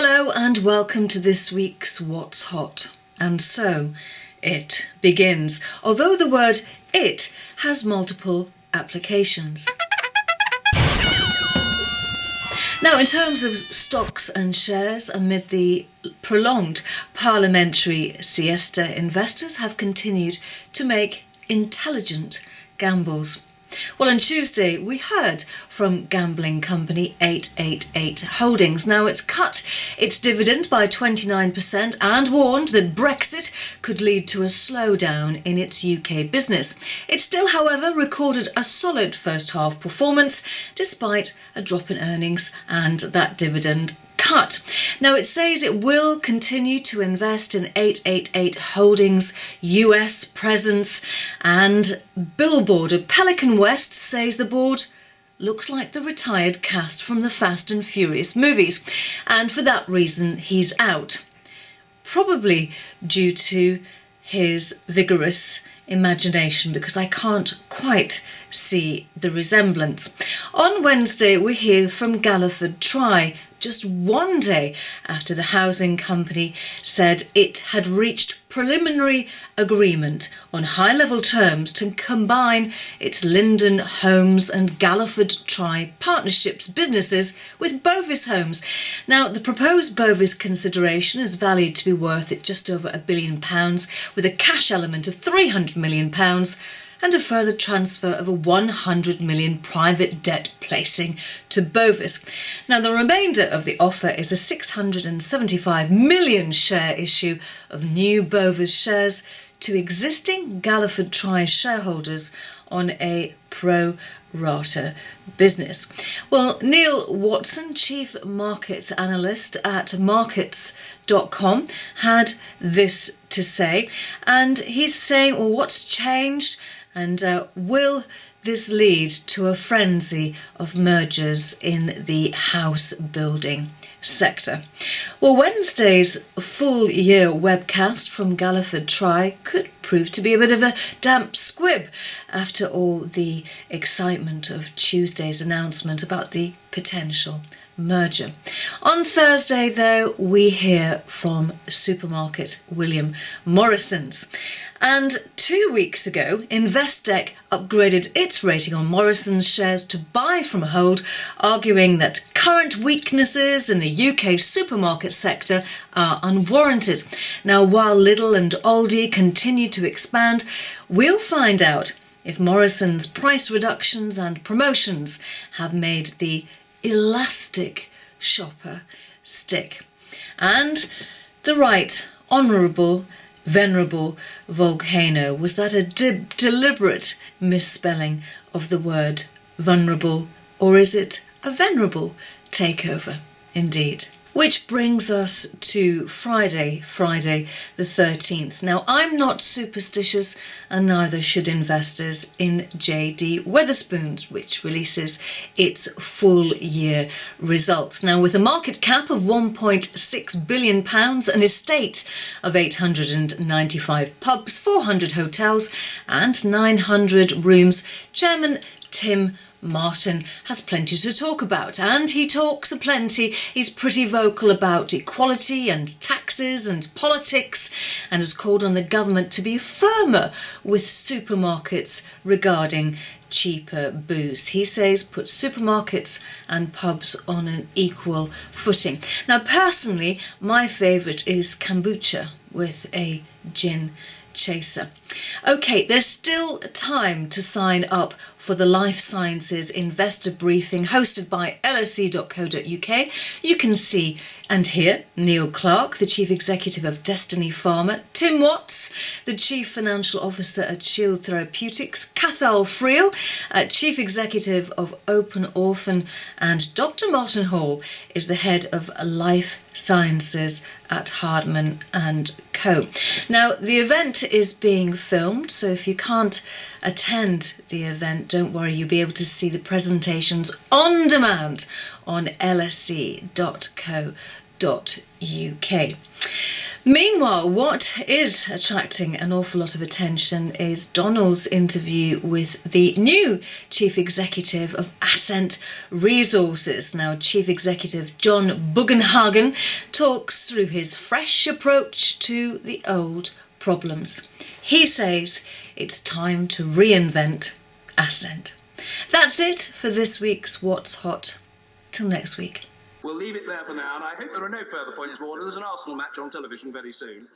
Hello and welcome to this week's What's Hot. And so it begins, although the word it has multiple applications. Now, in terms of stocks and shares, amid the prolonged parliamentary siesta, investors have continued to make intelligent gambles. Well, on Tuesday, we heard from gambling company 888 Holdings. Now, it's cut its dividend by 29% and warned that Brexit could lead to a slowdown in its UK business. It still, however, recorded a solid first half performance despite a drop in earnings and that dividend cut. Now, it says it will continue to invest in 888 Holdings' US presence, and Billboard of Pelican West says the board looks like the retired cast from the Fast and Furious movies, and for that reason he's out, probably due to his vigorous imagination, because I can't quite see the resemblance. On Wednesday, we hear from Galliford Try, just one day after the housing company said it had reached preliminary agreement on high-level terms to combine its Linden Homes and Galliford Try partnerships businesses with Bovis Homes. Now, the proposed Bovis consideration is valued to be worth it just over £1 billion, with a cash element of £300 million and a further transfer of a £100 million private debt placing to Bovis. Now, the remainder of the offer is a £675 million share issue of new Bovis shares to existing Galliford Try shareholders on a pro rata business. Well, Neil Watson, Chief Markets Analyst at markets.com, had this to say, and he's saying, well, what's changed? And will this lead to a frenzy of mergers in the house building sector? Well, Wednesday's full year webcast from Galliford Try could prove to be a bit of a damp squib after all the excitement of Tuesday's announcement about the potential merger. On Thursday, though, we hear from supermarket William Morrison's. And 2 weeks ago, Investec upgraded its rating on Morrison's shares to buy from hold, arguing that current weaknesses in the UK supermarket sector are unwarranted. Now, while Lidl and Aldi continue to expand, we'll find out if Morrison's price reductions and promotions have made the elastic shopper stick. And the Right Honourable Venerable Volcano, was that a deliberate misspelling of the word vulnerable, or is it a venerable takeover indeed? Which brings us to Friday the 13th. Now, I'm not superstitious, and neither should investors in JD Wetherspoons, which releases its full year results. Now, with a market cap of £1.6 billion, an estate of 895 pubs, 400 hotels and 900 rooms, Chairman Tim Martin has plenty to talk about, and he talks aplenty. He's pretty vocal about equality and taxes and politics, and has called on the government to be firmer with supermarkets regarding cheaper booze. He says put supermarkets and pubs on an equal footing. Now, personally, my favourite is kombucha with a gin chaser. Okay, there's still time to sign up for the Life Sciences Investor Briefing hosted by lse.co.uk. You can see and hear Neil Clark, the Chief Executive of Destiny Pharma, Tim Watts, the Chief Financial Officer at Shield Therapeutics, Cathal Friel, Chief Executive of Open Orphan, and Dr. Martin Hall is the Head of Life Sciences at Hardman and Co. Now, the event is being filmed, so if you can't attend the event, don't worry, you'll be able to see the presentations on demand on lse.co.uk. Meanwhile, what is attracting an awful lot of attention is Donald's interview with the new Chief Executive of Ascent Resources. Now, Chief Executive John Bugenhagen talks through his fresh approach to the old problems. He says it's time to reinvent Ascent. That's it for this week's What's Hot. Till next week. We'll leave it there for now, and I hope there are no further points for. There's an Arsenal match on television very soon.